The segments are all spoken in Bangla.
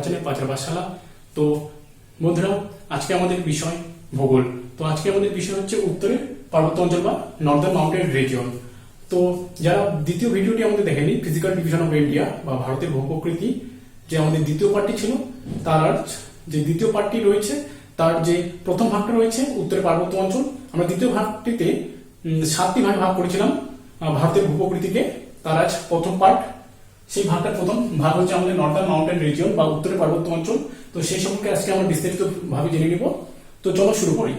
চ্যানেল পাঁচের পাঠশালা। তো বন্ধুরা, আজকে আমাদের বিষয় ভূগোল। তো আজকে আমাদের বিষয় হচ্ছে উত্তরের পার্বত্য অঞ্চল বা নর্দার্ন মাউন্টেন রিজিয়ন। তো যারা দ্বিতীয় ভিডিওটি আমাদের দেখেনি, ফিজিক্যাল ডিভিশন অফ ইন্ডিয়া বা ভারতের ভূপ্রকৃতি, যে আমাদের দ্বিতীয় পার্টটি ছিল, তার যে দ্বিতীয় পার্টটি রয়েছে তার যে প্রথম ভাগটা রয়েছে উত্তরের পার্বত্য অঞ্চল, আমরা দ্বিতীয় ভাগটিতে 7টি ভাগে ভাগ করেছিলাম ভারতের ভূপ্রকৃতিকে। তার আজ প্রথম পার্ট, সেই ভাগটার প্রথম ভাগ হচ্ছে আমাদের নর্দার্ন মাউন্টেন রিজিয়ন বা উত্তরের পার্বত্য অঞ্চল। তো সেই সম্পর্কে আজকে আমরা বিস্তারিত ভাবে জেনে নিব। তো চলো শুরু করি।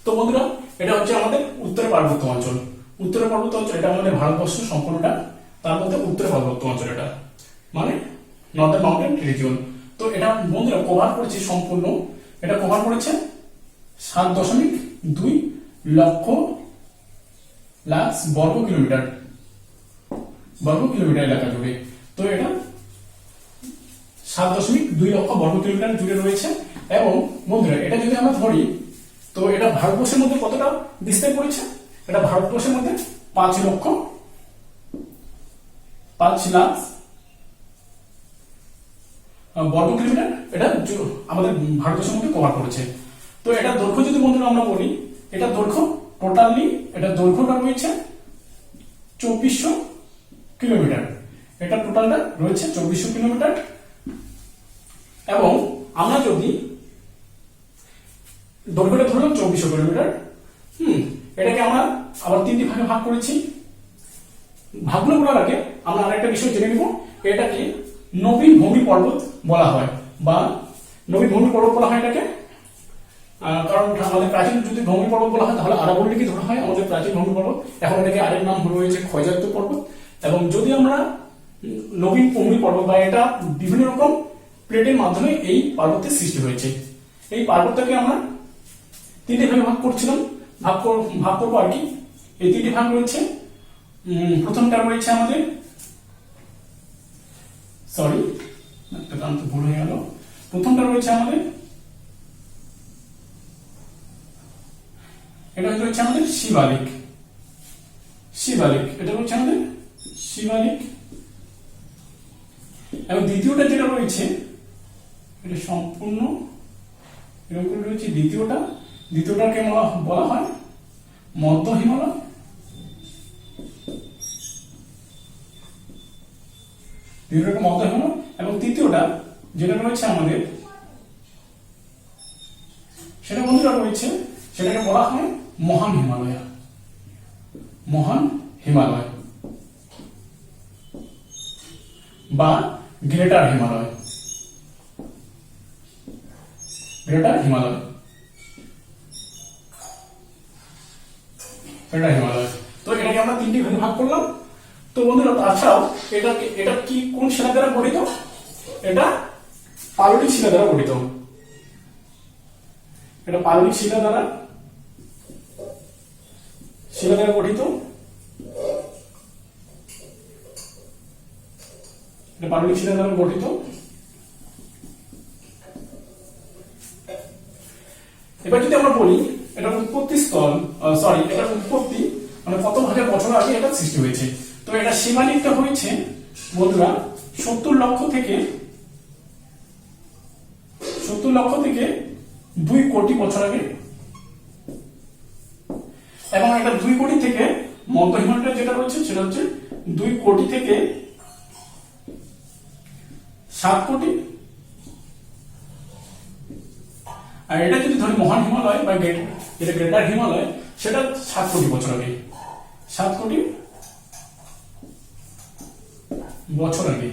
তো বন্ধুরা, এটা হচ্ছে আমাদের উত্তরের পার্বত্য অঞ্চল। উত্তরের পার্বত্য অঞ্চল এটা আমাদের ভারতবর্ষ সম্পূর্ণটা, তার মধ্যে উত্তরের পার্বত্য অঞ্চল এটা মানে নর্দার্ন মাউন্টেন রিজিয়ন। তো এটা বন্ধুরা কভার করেছে সম্পূর্ণ, এটা কভার করেছে 7.2 লক্ষ বর্গ কিলোমিটার এলাকা জুড়ে। তো এটা 7.2 লক্ষ বর্গ কিলোমিটার জুড়ে রয়েছে। এবং বন্ধুরা, এটা যদি আমরা ধরি, তো এটা ভারতবর্ষের মধ্যে কতটা বিস্তার করেছে? এটা ভারতবর্ষের মধ্যে 5 লাখ বর্গ কিলোমিটার এটা আমাদের ভারতবর্ষের মধ্যে কভার করেছে। তো এটা দৈর্ঘ্য যদি বন্ধুরা আমরা বলি, এটা দৈর্ঘ্য টোটালি, এটা দৈর্ঘ্যটা রয়েছে 2400 কিলোমিটার। এটা টোটালটা রয়েছে 2400 কিলোমিটার। এবং আমরা যদি দৈর্ঘ্যটা ধরলাম 2400 কিলোমিটার, এটাকে আমরা আবার 3টি ভাগে ভাগ করেছি। ভাগগুলো করার আগে আমরা আরেকটা বিষয় জেনে নিব, এটাকে নবীন ভূমি পর্বত বলা হয় বা নবীন ভূমি পর্বত বলা হয় এটাকে। কারণ আমাদের প্রাচীন যদি ভূমি পর্বত বলা হয় তাহলে আরাবল্লীকে ধরা হয় আমাদের প্রাচীন ভূমি পর্বত। এখন এটাকে আরেক নাম রয়েছে ক্ষয়জাত পর্বত। এবং যদি আমরা নবীন ভূমি পর্বত বা এটা বিভিন্ন রকম প্লেটের মাধ্যমে এই পার্বত্যের সৃষ্টি হয়েছে। এই পার্বত্যকে আমরা 3টে ভাগে ভাগ করছিলাম, ভাগ করবো আর কি। এই 3টি ভাগ রয়েছে। প্রথমটা রয়েছে আমাদের, সরি একটা নাম তো ভুল হয়ে গেল। প্রথমটা রয়েছে আমাদের, এটা হচ্ছে আমাদের শিবালিক। এটা হচ্ছে আমাদের শিবালিক। এবং দ্বিতীয়টা যেটা রয়েছে, এটা সম্পূর্ণ এরকম রয়েছে। দ্বিতীয়টাকে বলা হয় মধ্য হিমালয়। এবং তৃতীয়টা যেটা রয়েছে আমাদের, সেটা বন্ধুরা রয়েছে, সেটাকে বলা হয় মহান হিমালয় বা গ্রেটার হিমালয়। তো এটাকে আমরা 3টি ভাগে ভাগ করলাম। তো বন্ধুরা, তাছাড়াও এটা কি কোন শিলা দ্বারা গঠিত? এটা পাললিক শিলা দ্বারা গঠিত। এটা পাললিক শিলা দ্বারা গঠিত। এটা পাললিক শিলা দ্বারা গঠিত। এবার যদি আমরা বলি এটা উৎপত্তি মানে কত হাজার বছর আগে এটা সৃষ্টি হয়েছে। তো এটা শিবালিকটা হয়েছে বন্ধুরা 70 লক্ষ থেকে 2 কোটি বছর আগে। এবং এটা 2 কোটি থেকে মধ্য হিমালয়টা যেটা রয়েছে সেটা হচ্ছে 2 কোটি থেকে 7 কোটি। আর এটা যদি ধরি মহান হিমালয় বা যেটা গ্রেটার হিমালয়, সেটা 7 কোটি বছর আগে। 7 কোটি বছর আগে।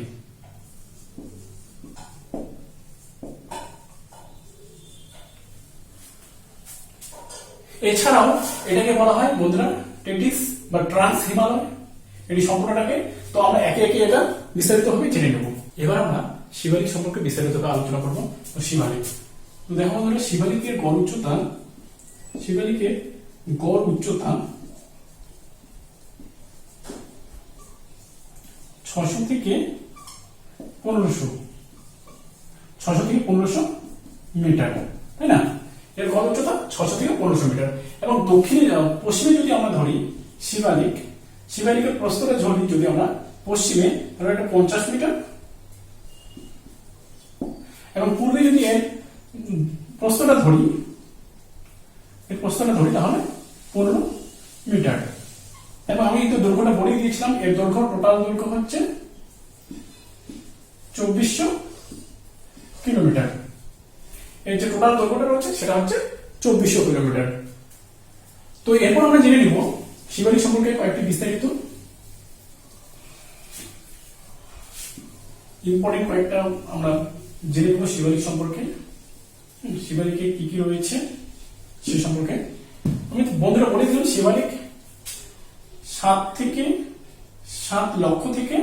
এছাড়াও এটাকে বলা হয় বন্ধুরা টেটিস বা ট্রান্স হিমালয়, এটি সম্পূর্ণটাকে। তো আমরা একে একে এটা বিস্তারিতভাবে জেনে নেব। এবার আমরা শিবালিক সম্পর্কে বিস্তারিতভাবে আলোচনা করব। তো শিবালিক, তো দেখো বন্ধুরা, শিবালিকের গড় উচ্চতা 600 থেকে 1500 মিটার, তাই না? এর গড় উচ্চতা 600 থেকে 1500 মিটার। এবং পশ্চিমে যদি আমরা ধরি শিবালিকের প্রস্তরের ঝর্ণি যদি আমরা পশ্চিমে, তাহলে এটা 50 মিটার। এবং পূর্বে যদি এর প্রস্থটা ধরি, তাহলে 15 মিটার। এবং আমি তো দৈর্ঘ্যটা বলে দিয়েছিলাম, এর দৈর্ঘ্য টোটাল দৈর্ঘ্য হচ্ছে 2400 কিলোমিটার। এর যে টোটাল দৈর্ঘ্যটা রয়েছে সেটা হচ্ছে 2400 কিলোমিটার। তো এরপর আমরা জেনে নিব শিবালিক সম্পর্কে কয়েকটি বিস্তারিত ইম্পর্টেন্ট কয়েকটা আমরা জেনে নেব শিবালিক সম্পর্কে। শিবালিকে কি কি রয়েছে সে সম্পর্কে আমি বন্ধুরা বলে দিলাম। শিবালিক 7 লক্ষ থেকে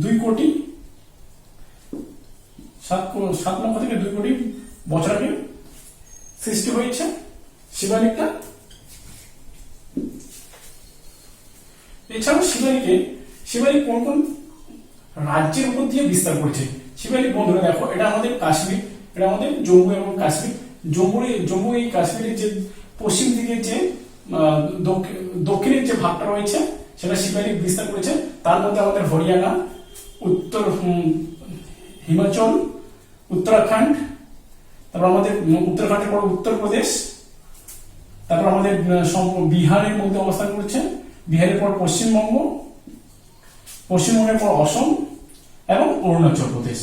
2 কোটি 7 লক্ষ থেকে 2 কোটি বছর আগে সৃষ্টি হয়েছে শিবালিকটা। এছাড়াও শিবালিক কোন কোন রাজ্যের উপর দিয়ে বিস্তার করছে। শিবালিক বন্ধুরা দেখো, এটা আমাদের কাশ্মীর, এটা আমাদের জম্মু এবং কাশ্মীর। জম্মু এই কাশ্মীরের যে পশ্চিম দিকের যে দক্ষিণের যে ভাগটা রয়েছে সেটা শিবালিক বিস্তার করেছে। তার মধ্যে আমাদের হরিয়ানা, উত্তর হিমাচল, উত্তরাখণ্ড, তারপর আমাদের উত্তরাখণ্ডের পর উত্তরপ্রদেশ, তারপর আমাদের বিহারের মধ্যে অবস্থান করছে, বিহারের পর পশ্চিমবঙ্গের পর অসম এবং অরুণাচল প্রদেশ।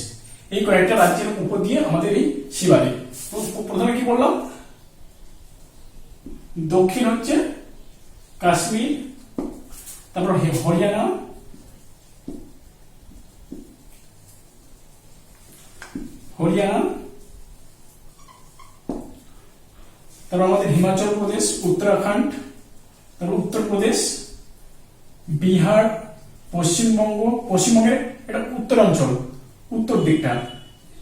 এই কয়েকটা রাজ্যের উপর দিয়ে আমাদের এই শিবালিক। প্রথমে কি বললাম, দক্ষিণ হচ্ছে কাশ্মীর, তারপর হরিয়ানা, তারপর আমাদের হিমাচল প্রদেশ, উত্তরাখণ্ড, তারপর উত্তরপ্রদেশ, বিহার, পশ্চিমবঙ্গের এটা উত্তরাঞ্চল, উত্তর দিকটা,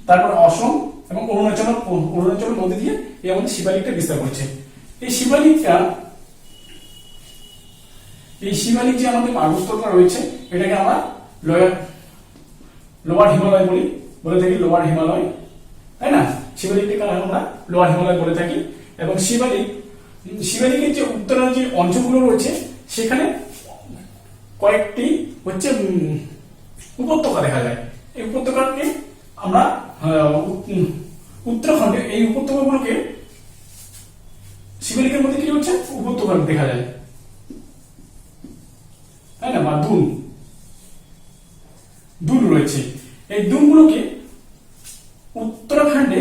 তারপর অসম এবং অরুণাচলের মধ্যে দিয়ে এই আমাদের শিবালিকটা বিস্তার করছে। এই শিবালিক যে আমাদের পার্বত্যটা রয়েছে এটাকে আমরা লোয়ার হিমালয় বলে থাকি, লোয়ার হিমালয়, তাই না? শিবালিকটাকে আমরা লোয়ার হিমালয় বলে থাকি। এবং শিবালিকের যে উত্তরের যে অঞ্চলগুলো রয়েছে সেখানে কয়েকটি হচ্ছে উপত্যকা দেখা যায়। এই উপত্যকাকে আমরা উত্তরাখণ্ডে এই উপত্যকাগুলোকে শিবালিকের মধ্যে কি হচ্ছে উপত্যকা দেখা যায়, তাই না? বা দুন রয়েছে। এই দুনগুলোকে উত্তরাখণ্ডে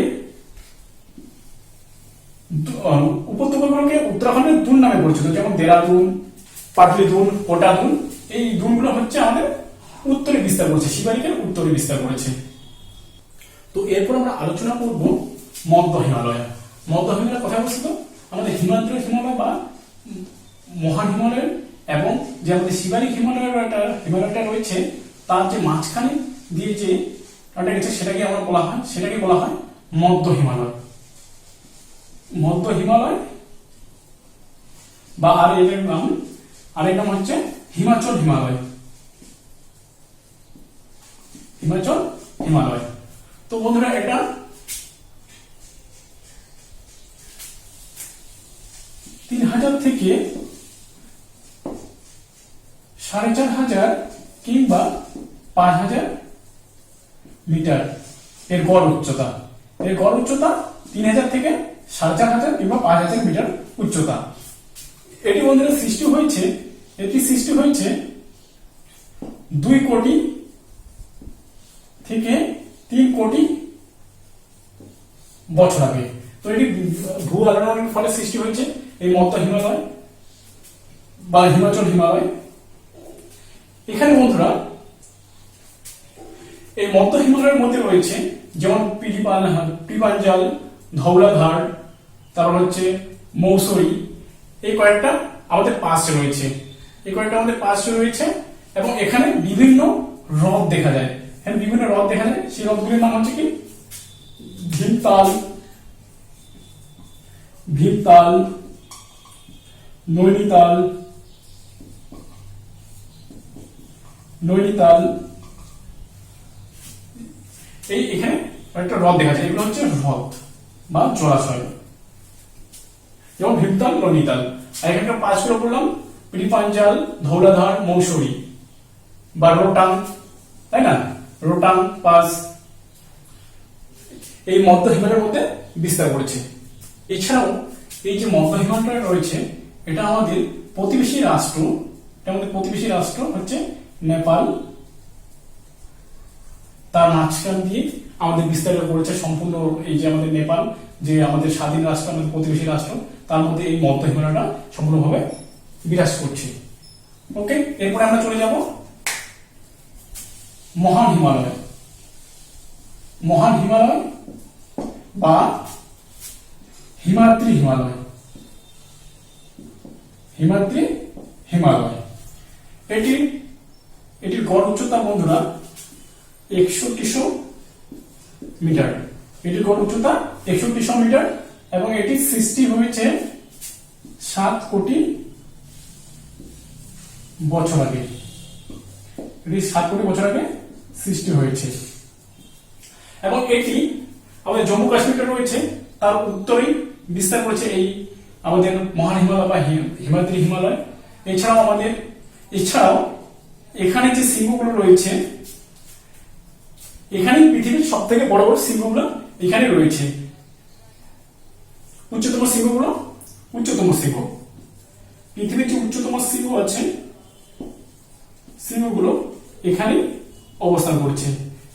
উপত্যকাগুলোকে উত্তরাখণ্ডের দুন নামে পরিচিত, যেমন দেরাদুন, পাটলি দুন, কোটা দুন। এই দুনগুলো হচ্ছে আমাদের উত্তরে বিস্তার করেছে, শিবালিকের উত্তরে বিস্তার করেছে। তো এরপর আমরা আলোচনা করব মধ্য হিমালয়। মধ্য হিমালয় কথা বলছি তো আমাদের হিমাদ্রি হিমালয় বা মহান হিমালয় এবং যে আমাদের শিবালিক হিমালয়টা রয়েছে তার যে মাঝখানে দিয়ে যে গেছে সেটাকে বলা হয় মধ্য হিমালয়। মধ্য হিমালয় বা আরেক নাম হচ্ছে হিমাচল হিমালয়। তো বন্ধুরা, এটা 3000 থেকে 4500 কিংবা 5000 মিটার এর গড় উচ্চতা। 3000 থেকে 4500 কিংবা 5000 মিটার উচ্চতা। এটি বন্ধুরা সৃষ্টি হয়েছে 2 কোটি থেকে 3 কোটি বছর আগে। তো এটি ভূ আলোড়নের ফলে সৃষ্টি হয়েছে এই মধ্য হিমালয় বা হিমাচল হিমালয়। এখানে বন্ধুরা এই মধ্য হিমালয়ের মধ্যে রয়েছে যেমন পিপাঞ্জাল, ধৌলাধার, তারপর হচ্ছে মৌসুরি। এই কয়েকটা আমাদের পাশে রয়েছে এবং এখানে বিভিন্ন হ্রদ দেখা যায়। সেই হ্রদগুলির নাম হচ্ছে কি ভীমতাল, নৈনিতাল। এখানে একটা হ্রদ দেখা যায়, এগুলো হচ্ছে হ্রদ বা জলাশয়, যেমন ভীমতাল, নৈনিতাল। আর এখানকার পাঁচগুলো বললাম পিপাঞ্জাল, ধৌলাধার, মৌসুরি বা রোটাং, তাই না? রোটাং পাস এই মধ্য হিমালয়ের মধ্যে বিস্তার করেছে। এছাড়াও এই যে মধ্য হিমালয় রয়েছে এটা আমাদের প্রতিবেশী রাষ্ট্র, হচ্ছে নেপাল, তার মাঝখান দিয়ে আমাদের বিস্তারিত করেছে সম্পূর্ণ। এই যে আমাদের নেপাল যে আমাদের স্বাধীন রাষ্ট্র, আমাদের প্রতিবেশী রাষ্ট্র, তার মধ্যে এই মধ্য হিমালয়টা সম্পূর্ণভাবে বিরাজ করছে। ওকে, এরপরে আমরা চলে যাব মহান হিমালয়। মহান হিমালয় বা হিমাদ্রি হিমালয়, হিমাদ্রি হিমালয় এটির গড় উচ্চতা বন্ধুরা 6100 মিটার। এটির গড় উচ্চতা 6100 মিটার এবং এটি সৃষ্টি হয়েছে 7 কোটি বছর আগে। এটি 7 কোটি বছর আগে সৃষ্টি হয়েছে এবং এটি আমাদের জম্মু কাশ্মীরে রয়েছে, তার উত্তরেই বিস্তার করেছে এই আমাদের মহান হিমালয় বা হিমাদ্রি হিমালয়। এছাড়াও এখানে যে শৃঙ্গগুলো রয়েছে, এখানেই পৃথিবীর সব থেকে বড় বড় শৃঙ্গগুলো এখানে রয়েছে। উচ্চতম শৃঙ্গ পৃথিবীর যে উচ্চতম শৃঙ্গ আছে, শৃঙ্গগুলো এখানে অবস্থান করছে।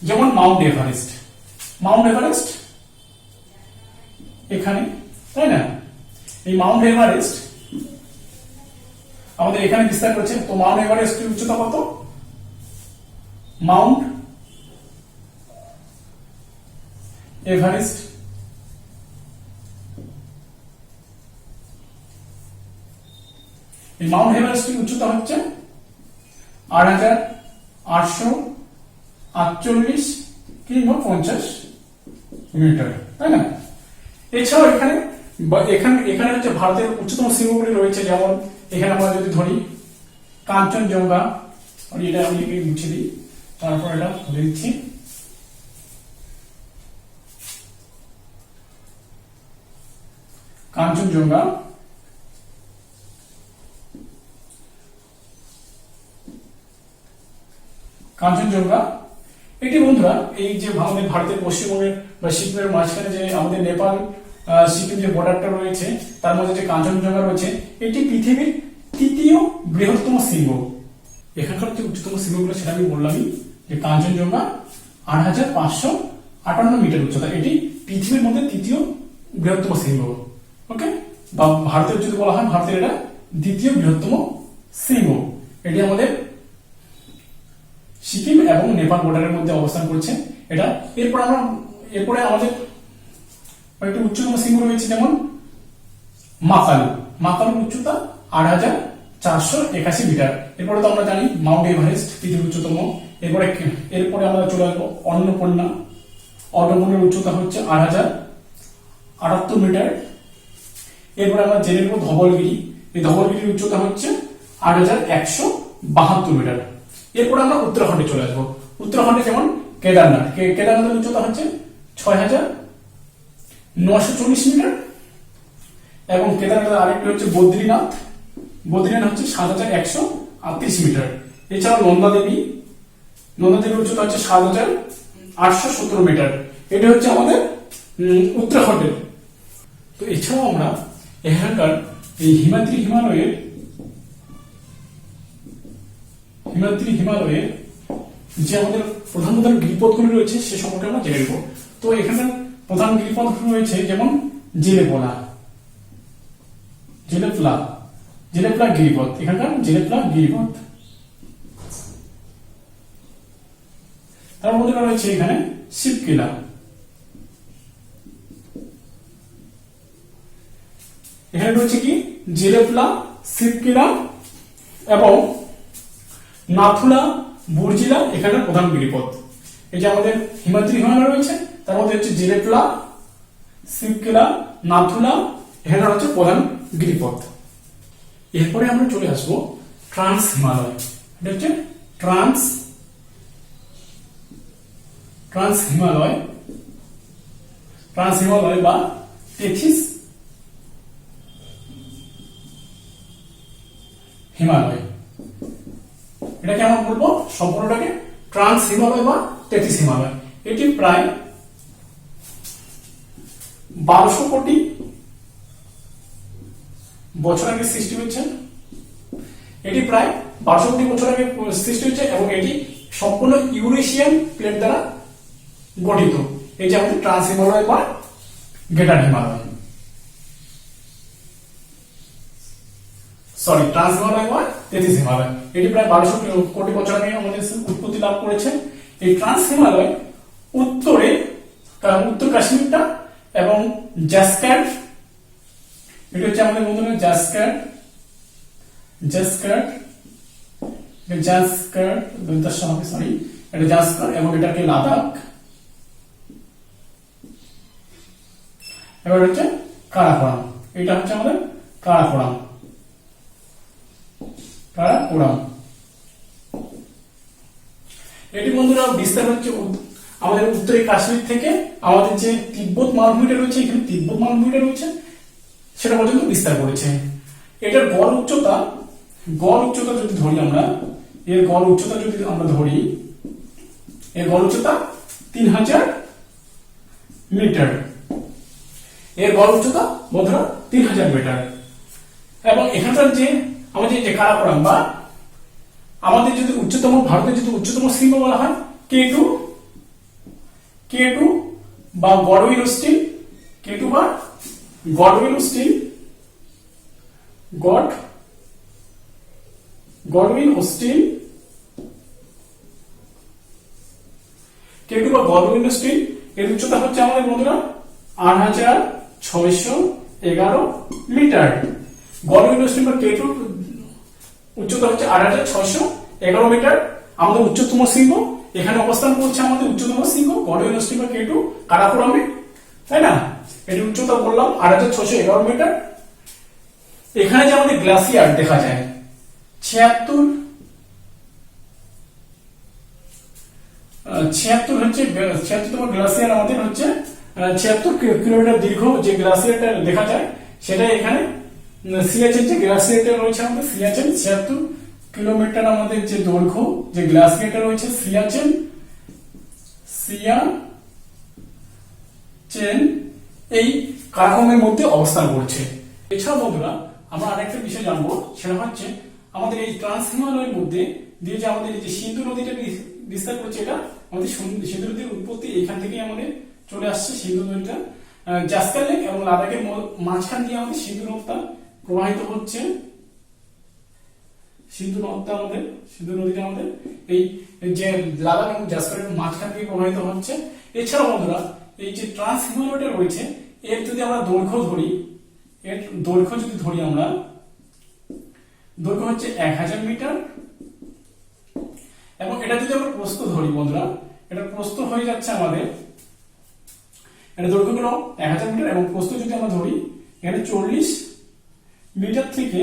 যেমন মাউন্ট এভারেস্ট এখানে, তাই না? এই মাউন্ট এভারেস্ট আমাদের এখানে বিস্তার করেছে। তো মাউন্ট এভারেস্টের উচ্চতা কত? মাউন্ট এভারেস্ট এই মাউন্ট এভারেস্টের উচ্চতা হচ্ছে 8848 কিংবা 50 মিটার, তাই না? এছাড়াও এখানে হচ্ছে ভারতের উচ্চতম শৃঙ্গগুলি রয়েছে। যেমন এখানে আমরা যদি ধরি কাঞ্চনজঙ্ঘা, এটা আমি মুছে দিই, তারপর এটা খুলে দিচ্ছি। কাঞ্চনজঙ্ঘা এটি বন্ধুরা এই যে আমাদের ভারতের পশ্চিমবঙ্গের বা সিকিমের মাঝখানে যে আমাদের নেপাল সিকিম যে বর্ডারটা রয়েছে, তার মধ্যে যে কাঞ্চনজঙ্ঘা রয়েছে, এটি পৃথিবীর তৃতীয় বৃহত্তম শৃঙ্গ। এখানকার যে উচ্চতম শৃঙ্গগুলো সেটা আমি বললামই, যে কাঞ্চনজঙ্ঘা 8558 মিটার উচ্চতা, এটি পৃথিবীর মধ্যে তৃতীয় বৃহত্তম শৃঙ্গ। ওকে, বা ভারতের যদি বলা হয়, ভারতের এটা দ্বিতীয় বৃহত্তম শৃঙ্গ। এটি আমাদের সিকিম এবং নেপাল বর্ডারের মধ্যে অবস্থান করছে এটা। এরপরে আমাদের কয়েকটি উচ্চতম শৃঙ্গ রয়েছে, যেমন মাকালুর উচ্চতা 8481 মিটার। এরপরে তো আমরা জানি মাউন্ট এভারেস্ট পৃথিবীর উচ্চতম। এরপরে আমরা চলে আসবো অন্নপূর্ণার উচ্চতা হচ্ছে 8078 মিটার। এরপরে আমরা জেনে নেব ধবলগিরি। এই ধবলগিরির উচ্চতা হচ্ছে 8172 মিটার। এরপরে আমরা উত্তরাখণ্ডে চলে আসবো। উত্তরাখণ্ডে যেমন কেদারনাথের উচ্চতা হচ্ছে 6940 মিটার এবং কেদারনাথের আরেকটি হচ্ছে বদ্রীনাথ হচ্ছে 7138 মিটার। এছাড়াও নন্দাদেবীর উচ্চতা হচ্ছে 7817 মিটার। এটা হচ্ছে আমাদের উত্তরাখণ্ডের। তো এছাড়াও আমরা এখানকার এই হিমাদ্রি হিমালয়ের যে আমাদের প্রধান গিরিপথগুলি রয়েছে সে সম্পর্কে আমরা জেনে নেব। তো এখানে প্রধান গিরিপথ রয়েছে, যেমন জেলেপলা গিরিপথ, এখানকার জেলেপলা গিরিপথ। তার মধ্যে রয়েছে এখানে শিবকিলা। এখানে রয়েছে কি জেলেপলা, শিবকিলা এবং নাথুলা বুর্জিলা এখানে প্রধান গিরিপথ। এই যে আমাদের হিমাদ্রি হিমালয় রয়েছে, তার মধ্যে হচ্ছে জেলেপলা, শিবকিলা, নাথুলা এখানে হচ্ছে প্রধান গিরিপথ। এরপরে আমরা চলে আসবো ট্রান্স হিমালয়। এটা হচ্ছে ট্রান্স হিমালয় বা টেথিস হিমালয়। এটাকে আমরা বলবো সম্পূর্ণটাকে ট্রান্স হিমালয় বা তেত্রিশ হিমালয়। এটি প্রায় 1200 কোটি বছর আগে সৃষ্টি হয়েছে। এটি প্রায় 1200 কোটি বছর আগে সৃষ্টি হয়েছে এবং এটি সম্পূর্ণ ইউরেশিয়ান প্লেট দ্বারা গঠিত। এই যে আমাদের ট্রান্স হিমালয় বা গ্রেটার হিমালয়, ট্রান্স হিমালয় বা তেত্রিশ হিমালয়। এটি প্রায় 1200 কোটি বছর আগে আমাদের উৎপত্তি লাভ করেছে। এই ট্রান্স হিমালয় উত্তরে উত্তর কাশ্মীরটা এবং জাসক্যাট, এটা হচ্ছে আমাদের বন্ধুরা জাসক্যাট এটা জাসক্যাট এবং এটাকে লাদাখ, এবার হচ্ছে কারাকোরাম। এটা হচ্ছে আমাদের কারাকোরাম। এটি বন্ধুরা বিস্তার হচ্ছে আমাদের উত্তরে কাশ্মীর থেকে আমাদের যে তিব্বত মালভূমিটা রয়েছে, এখানে তিব্বত মালভূমিটা রয়েছে, সেটা পর্যন্ত বিস্তার করেছে। এটার গড় উচ্চতা যদি ধরি আমরা, এর গড় উচ্চতা যদি আমরা ধরি, এর গড় উচ্চতা 3000 মিটার। এর গড় উচ্চতা বন্ধুরা 3000 মিটার। এবং এখানকার যে আমাদের যে কারাকোরাম বা আমাদের যদি উচ্চতম, ভারতের যদি উচ্চতম শৃঙ্গ বলা হয় K2 বা গডউইন স্টিল, K2 বা গডউইন স্টিল, K2 বা গডউইন স্টিল, এর উচ্চতা হচ্ছে আমাদের বন্ধুরা 8611 মিটার। গডউইন স্টিল বা K2 উচ্চতা হচ্ছে 8611 মিটার। আমাদের উচ্চতম শৃঙ্গ এখানে অবস্থান করছে, আমাদের উচ্চতম শৃঙ্গ গডউইন স্টিল বা K2 কারাকোরামে, তাই না? এর উচ্চতা বললাম 8611 মিটার। এখানে যে আমাদের গ্লাসিয়ার দেখা যায় 76 হচ্ছে 76তম গ্লাসিয়ার আমাদের হচ্ছে 76 কিলোমিটার দীর্ঘ যে গ্লাসিয়ারটা দেখা যায়, সেটা এখানে সিয়াচেন যে গ্লাসিয়ারটা রয়েছে আমাদের সিয়াচেন, 76 কিলোমিটার আমাদের যে দৈর্ঘ্য যে গ্লাসিয়ারটা রয়েছে সিয়াচেন এই কারাকোরামের মধ্যে অবস্থান করছে। এছাড়া বন্ধুরা আমরা আরেকটা বিষয় জানবো, সেটা হচ্ছে আমাদের এই ট্রান্স হিমালয়ের মধ্যে দিয়ে যে আমাদের যে সিন্ধু নদীটা বিস্তার করছে, এটা আমাদের সিন্ধু নদীর উৎপত্তি এখান থেকেই আমাদের চলে আসছে। সিন্ধু নদীটা জাসকার লেক এবং লাদাখের মাঝখান দিয়ে আমাদের সিন্ধু নদীটা প্রবাহিত হচ্ছে। সিন্ধু নদীটা আমাদের এই যে লাদাখ এবং জাসকারের মাঝখান দিয়ে প্রবাহিত হচ্ছে। এছাড়া বন্ধুরা এই যে ট্রান্স হিমালয়টা রয়েছে, এর যদি আমরা দৈর্ঘ্য ধরি, আমরা দৈর্ঘ্য হচ্ছে 1000 মিটার এবং এটা যদি আমরা প্রস্থ ধরি বন্ধুরা, এটা প্রস্থ হয়ে যাচ্ছে আমাদের, এটা দৈর্ঘ্য হলো 1000 মিটার এবং প্রস্থ যদি আমরা ধরি এখানে 40 মিটার থেকে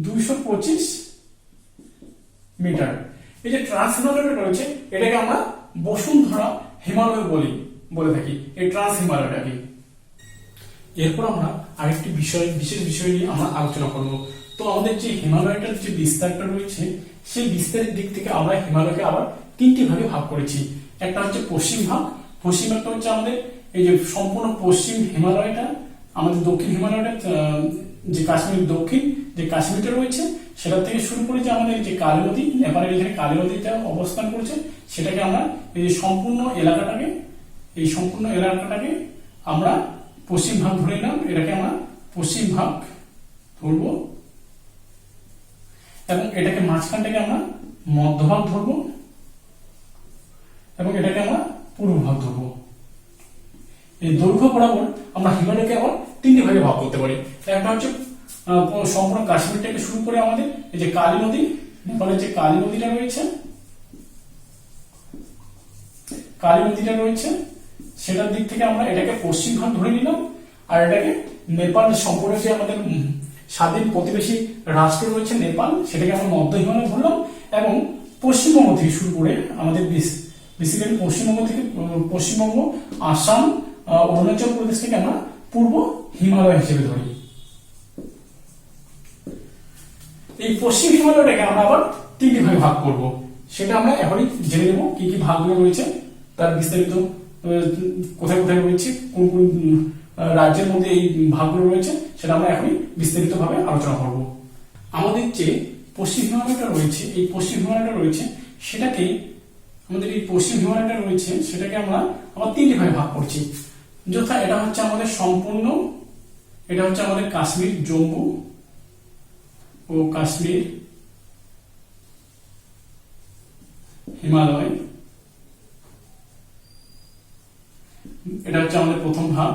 225 মিটার। এই যে ট্রান্স হিমালয়টা রয়েছে, এটাকে আমরা বসুন্ধরা হিমালয় বলে থাকি, এই ট্রান্স হিমালয়টাকে। এরপর আমরা আরেকটি বিশেষ বিষয় নিয়ে আমরা আলোচনা করব। তো আমাদের যে হিমালয়টার যে বিস্তারটা রয়েছে, সেই বিস্তারের দিক থেকে আমরা হিমালয়কে আবার তিনটি ভাগে ভাগ করেছি। একটা হচ্ছে পশ্চিম ভাগটা হচ্ছে আমাদের এই যে সম্পূর্ণ পশ্চিম হিমালয়টা, আমাদের দক্ষিণ হিমালয়টা যে কাশ্মীর দক্ষিণ যে কাশ্মীরটা রয়েছে, সেটা থেকে শুরু করে যে আমাদের যে কালী নদী, নেপালের এখানে কালী নদীটা অবস্থান করছে, সেটাকে আমরা এই সম্পূর্ণ এলাকাটাকে আমরা পশ্চিম ভাগ ধরে নিলাম। এটাকে আমরা পশ্চিম ভাগ ধরবো এবং এটাকে মাঝখানটাকে আমরা মধ্যভাগ ধরবো এবং এটাকে আমরা পূর্ব ভাগ ধরবো। এই দৈর্ঘ্য বরাবর আমরা হিমালয়কে আবার তিনটি ভাগে ভাগ করতে পারি। একটা হচ্ছে সম্পূর্ণ কাশ্মীর থেকে শুরু করে আমাদের এই যে কালী নদী, নেপালের যে কালী নদীটা রয়েছে, সেটার দিক থেকে আমরা এটাকে পশ্চিম ভাগ ধরে নিলাম। আর এটাকে নেপাল সম্পূর্ণ যে আমাদের স্বাধীন প্রতিবেশী রাষ্ট্র রয়েছে নেপাল, সেটাকে আমরা মধ্য হিমালয় ধরলাম। এবং পশ্চিমবঙ্গ থেকে শুরু করে আমাদের বেসিক্যালি পশ্চিমবঙ্গ, আসাম, অরুণাচল প্রদেশ থেকে আমরা পূর্ব হিমালয় হিসেবে ধরি। এই পশ্চিম হিমালয়টাকে আমরা আবার তিনটি ভাগে ভাগ করব। সেটা আমরা এখনই জেনে নেব, কি কি ভাগগুলো রয়েছে, তার বিস্তারিত কোথায় কোথায় রয়েছে, কোন কোন রাজ্যের মধ্যে এই ভাগগুলো রয়েছে, সেটা আমরা এখনই বিস্তারিতভাবে আলোচনা করব। আমাদের যে পশ্চিম হিমালয়টা রয়েছে, এই পশ্চিম হিমালয়টা রয়েছে সেটাকে আমাদের এই পশ্চিম হিমালয়টা রয়েছে সেটাকে আমরা আবার তিনটি ভাগে ভাগ করছি। যথা এটা হচ্ছে আমাদের সম্পূর্ণ, এটা হচ্ছে আমাদের কাশ্মীর, জম্মু ও কাশ্মীর হিমালয়, এটা হচ্ছে আমাদের প্রথম ভাগ।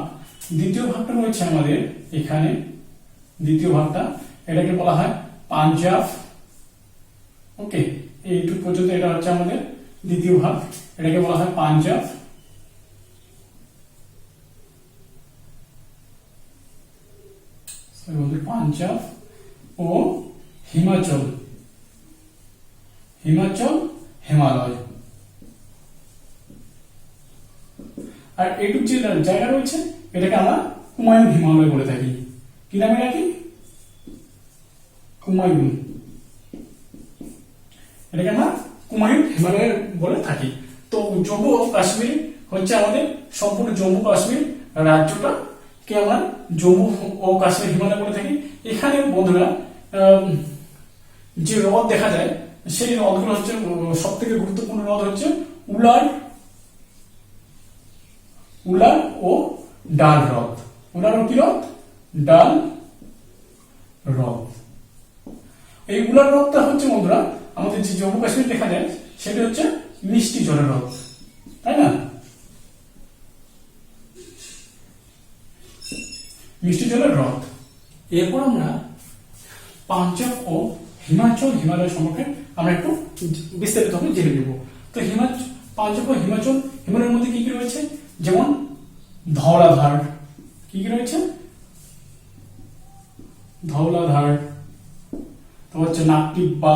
দ্বিতীয় ভাগটা রয়েছে আমাদের এখানে, দ্বিতীয় ভাগটা এটাকে বলা হয় পাঞ্জাব। ওকে, এইটুকু পর্যন্ত এটা হচ্ছে আমাদের দ্বিতীয় ভাগ, এটাকে বলা হয় পাঞ্জাব। পাঞ্জাব ও হিমাচল, হিমাচল হিমালয়। আর এইটুকু যে জায়গা রয়েছে এটাকে আমরা কুমায়ুন হিমালয় বলে থাকি। কি নামে রাখি? কুমায়ুন। এটাকে আমরা কুমায়ুন হিমালয় বলে থাকি। তো জম্মু ও কাশ্মীর হচ্ছে আমাদের সম্পূর্ণ জম্মু কাশ্মীর রাজ্যটা কে আমরা জম্মু ও কাশ্মীর হিমালয় বলে থাকি। এখানে বন্ধুরা যে হ্রদ দেখা যায় সেই হ্রদগুলো হচ্ছে সব থেকে গুরুত্বপূর্ণ হ্রদ হচ্ছে উলার, উলার ও ডাল হ্রদ। উলার ও কি হ্রদ? ডাল হ্রদ। এই উলার হ্রদটা হচ্ছে বন্ধুরা আমাদের যে জম্মু কাশ্মীর দেখা যায় সেটা হচ্ছে মিষ্টি জলের হ্রদ, তাই না? মিষ্টি জলের হ্রদ। এরপর আমরা পাঞ্জাব ও হিমাচল হিমালয় সম্পর্কে আমরা একটু বিস্তারিতভাবে জেনে নেব। তো পাঞ্জাব ও হিমাচল হিমালয়ের মধ্যে কি কি রয়েছে? যেমন ধওলাধার, কি কি রয়েছে? ধওলাধার, তো হচ্ছে নাকটিব্বা,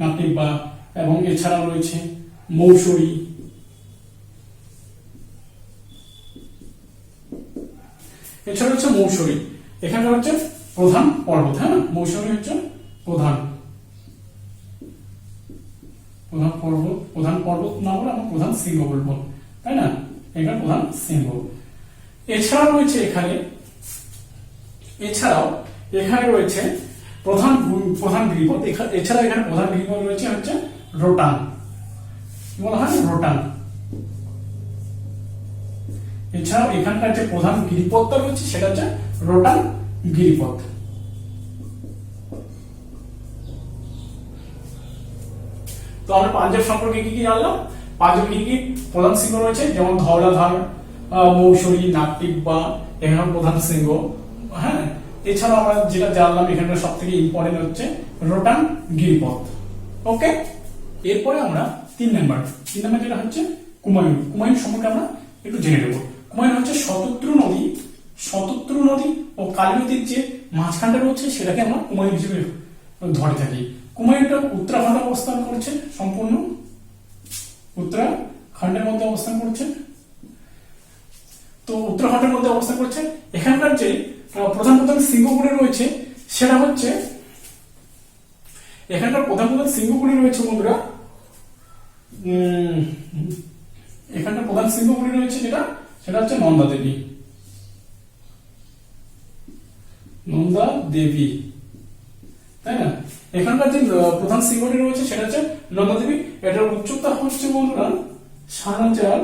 নাকটিব্বা, এবং এছাড়াও রয়েছে মৌসুরী। এছাড়া হচ্ছে মৌসুরী, এখানে হচ্ছে প্রধান পর্বত। হ্যাঁ, মৌসুমী হচ্ছে প্রধান পর্বত, প্রধান পর্বত না বলে আমরা প্রধান শৃঙ্গ বলবো, তাই না? এখানে প্রধান শৃঙ্গ। এছাড়াও রয়েছে এখানে রয়েছে প্রধান গিরিপথ। এছাড়া এখানে প্রধান গিরিপথ রয়েছে হচ্ছে রোটাং, বলা হয় রোটাং। এছাড়াও এখানকার যে প্রধান গিরিপথটা রয়েছে সেটা হচ্ছে রোটাং গিরিপথ। তো আমরা পাঞ্জাব সম্পর্কে কি কি জানলাম? পাঞ্জাব কি কি প্রধান শৃঙ্গ রয়েছে? যেমন ধওলাধার, মৌসুরী, নাকটিব্বা, এখানে প্রধান শৃঙ্গ। হ্যাঁ, এছাড়াও আমরা যেটা জানলাম এখানে সব থেকে ইম্পর্টেন্ট হচ্ছে রোটাং গিরিপথ। ওকে, এরপরে আমরা 3 নাম্বার যেটা হচ্ছে কুমায়ুন। কুমায়ুন সম্পর্কে আমরা একটু জেনে নেব। কুমায়ুন হচ্ছে শতদ্রু নদী ও কালী নদীর যে মাঝখানটা রয়েছে সেটাকে আমরা কুমায়ুন হিসেবে ধরে থাকি। কুমায়ুনটা উত্তরাখণ্ডে অবস্থান করছে, সম্পূর্ণ উত্তরাখণ্ডের মধ্যে অবস্থান করছে। তো উত্তরাখণ্ডের মধ্যে অবস্থান করছে। এখানকার যে প্রধান শৃঙ্গগুলি রয়েছে সেটা হচ্ছে, এখানকার প্রধান শৃঙ্গগুলি রয়েছে বন্ধুরা, এখানকার প্রধান শৃঙ্গগুলি রয়েছে সেটা হচ্ছে নন্দা দেবী, তাই না? এখানকার যে প্রধান শৃঙ্গটি রয়েছে সেটা হচ্ছে নন্দা দেবী। এটার উচ্চতা হচ্ছে বন্ধুরা ৭,০০০,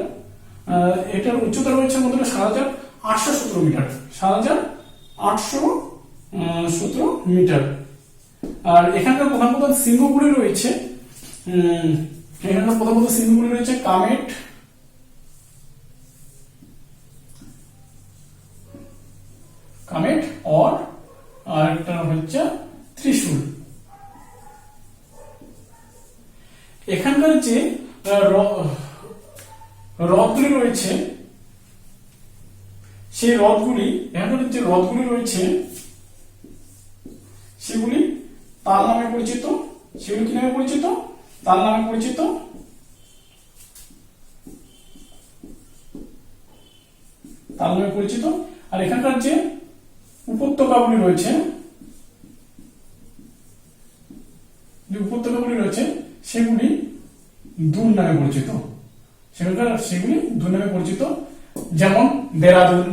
এটার উচ্চতা রয়েছে বন্ধুরা ৭,৮১৭ মিটার, ৭,৮১৭ মিটার। আর এখানকার প্রধান শৃঙ্গগুলি রয়েছে, কামেট আর একটা হচ্ছে ত্রিশূল। এখানকার যে হ্রদগুলি রয়েছে সেই হ্রদগুলি, এখানকার যে হ্রদগুলি রয়েছে সেগুলি তাল নামে পরিচিত। সেগুলি কি নামে পরিচিত? তাল নামে পরিচিত। তাল নামে পরিচিত। আর এখানকার যে উপত্যকাগুলি রয়েছে দূর নামে পরিচিত, সেগুলি দূর নামে পরিচিত, যেমন দেরাদুন,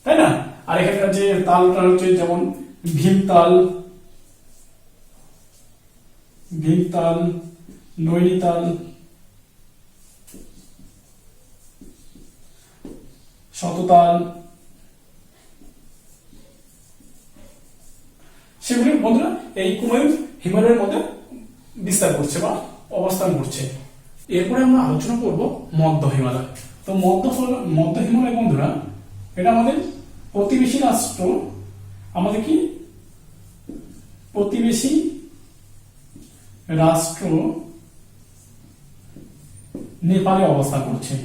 তাই না? আর এখানে যে তালটা হচ্ছে যেমন ভীমতাল, নৈনিতাল, শততাল, সেগুলি বন্ধুরা এই কুমায়ুন হিমালয়ের মধ্যে বিস্তার করছে বা অবস্থান করছে। এরপরে আমরা আলোচনা করব মধ্য হিমালয়। তো মধ্য হিমালয় বন্ধুরা এটা আমাদের প্রতিবেশী রাষ্ট্র, আমাদের কি প্রতিবেশী রাষ্ট্র নেপালে অবস্থান করছে।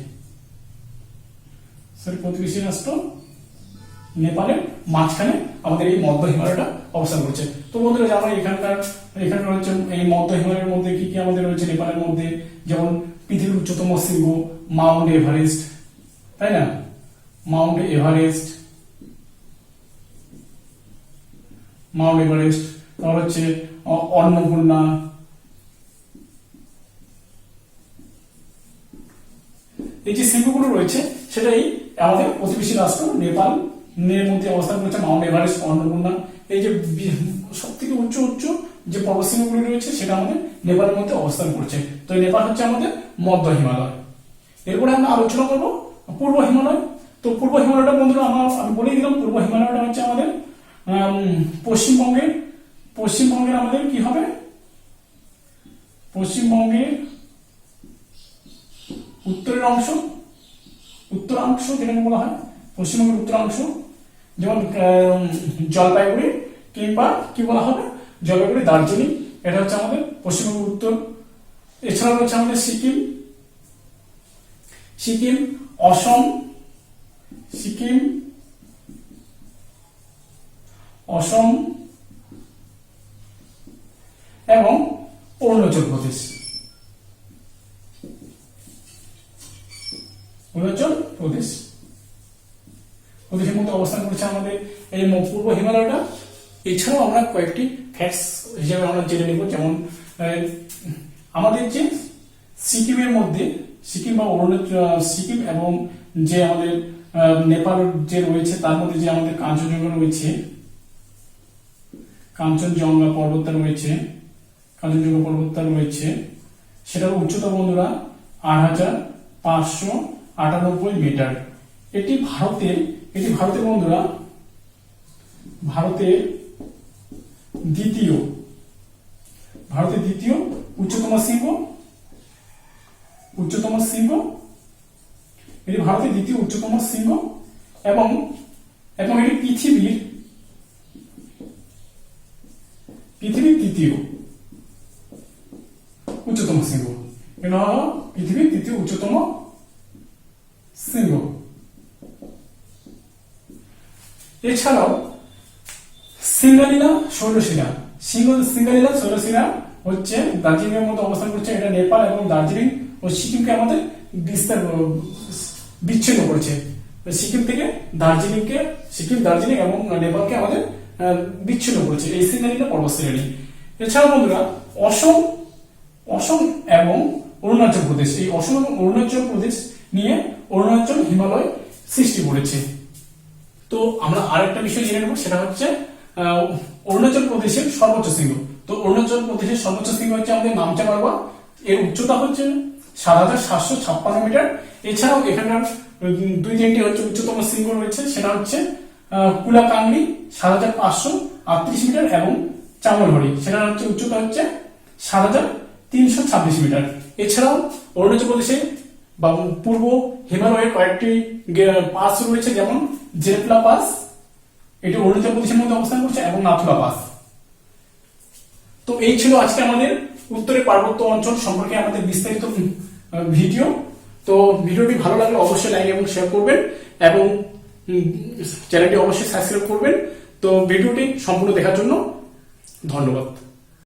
প্রতিবেশী রাষ্ট্র নেপালের মাঝখানে আমাদের এই মধ্য হিমালয়টা অবস্থান করছে। তো বন্ধুরা জানো এখানে রয়েছে এই মধ্য হিমালয়ের মধ্যে কি কি আমাদের রয়েছে নেপালের মধ্যে, যেমন পৃথিবীর উচ্চতম শৃঙ্গ মাউন্ট এভারেস্ট, তাই না? মাউন্ট এভারেস্ট, তারপর হচ্ছে অন্নপূর্ণা, এই যে শৃঙ্গগুলো রয়েছে সেটাই আমাদের প্রতিবেশী রাষ্ট্র নেপালের মধ্যে অবস্থান করছে। মাউন্ট এভারেস্ট, অন্নপূর্ণা, এই যে সব থেকে উচ্চ যে পর্বতশৃঙ্গগুলি রয়েছে সেটা আমাদের নেপালের মধ্যে অবস্থান করছে। তো নেপাল হচ্ছে আমাদের মধ্য হিমালয়। এরপরে আমরা আলোচনা করবো পূর্ব হিমালয়। তো পূর্ব হিমালয়টা বন্ধুরা আমি বলে দিলাম, পূর্ব হিমালয়টা হচ্ছে আমাদের পশ্চিমবঙ্গের আমাদের কি হবে, পশ্চিমবঙ্গের উত্তরাংশ যেটাকে বলা হয় পশ্চিমবঙ্গের উত্তরাংশ, যেমন জলপাইগুড়ি কিংবা কি বলা হবে জলপাইগুড়ি, দার্জিলিং, এটা হচ্ছে আমাদের পশ্চিমবঙ্গের উত্তর। এছাড়াও রয়েছে আমাদের সিকিম, অসম এবং অরুণাচল প্রদেশ। প্রদেশের মধ্যে অবস্থান করছে আমাদের এই পূর্ব হিমালয়টা। এছাড়াও আমরা কয়েকটি ফ্যাক্টস হিসেবে আমরা জেনে নেব, যেমন আমাদের যে সিকিমের মধ্যে সিকিম বা সিকিম এবং যে আমাদের নেপাল যে রয়েছে তার মধ্যে যে আমাদের কাঞ্চনজঙ্ঘা পর্বতটা রয়েছে, সেটার উচ্চতা বন্ধুরা ৮৫৯৮ মিটার। এটি ভারতের বন্ধুরা ভারতের দ্বিতীয় উচ্চতম শৃঙ্গ। এটি ভারতের দ্বিতীয় উচ্চতম শৃঙ্গ এবং এটি পৃথিবীর তৃতীয় উচ্চতম শৃঙ্গ। এটা হলো পৃথিবীর তৃতীয় উচ্চতম শৃঙ্গ। এছাড়াও সিঙ্গালীলা শৈলশিরা হচ্ছে দার্জিলিং এর মধ্যে অবস্থান করছে। এটা নেপাল এবং দার্জিলিং ও সিকিমকে আমাদের বিচ্ছিন্ন করেছে। সিকিম দার্জিলিং এবং নেপালকে আমাদের বিচ্ছিন্ন করেছে এই সিঙ্গালীলা পর্বতশ্রেণী। এছাড়াও বন্ধুরা অসম এবং অরুণাচল প্রদেশ, এই অসম এবং অরুণাচল প্রদেশ নিয়ে অরুণাচল হিমালয় সৃষ্টি করেছে। তো আমরা আরেকটা বিষয় জেনে নেব, সেটা হচ্ছে অরুণাচল প্রদেশের সর্বোচ্চ শৃঙ্গ। তো অরুণাচল প্রদেশের সর্বোচ্চ শৃঙ্গ হচ্ছে আমাদের নামচা পারবা, এর উচ্চতা হচ্ছে ৭৭৫৬ মিটার। এছাড়াও এখানকার ২-৩টি হচ্ছে উচ্চতম শৃঙ্গ রয়েছে, সেটা হচ্ছে কুলাকাংলি ৭৫৩৮ মিটার এবং চামলহরি, সেটা হচ্ছে উচ্চতা হচ্ছে ৭৩২৬ মিটার। এছাড়াও অরুণাচল প্রদেশে বা পূর্ব হিমালয়ের কয়েকটি পাস রয়েছে, যেমন জেটলা পাস, এটি অরুণাচল প্রদেশের মধ্যে অবস্থান করছে, এবং নাথুলা পাস। তো এই ছিল আজকে আমাদের উত্তরের পার্বত্য অঞ্চল সম্পর্কে আমাদের বিস্তারিত ভিডিও। তো ভিডিওটি ভালো লাগলে অবশ্যই লাইক এবং শেয়ার করবেন এবং চ্যানেলটি অবশ্যই সাবস্ক্রাইব করবেন। তো ভিডিওটি সম্পূর্ণ দেখার জন্য ধন্যবাদ।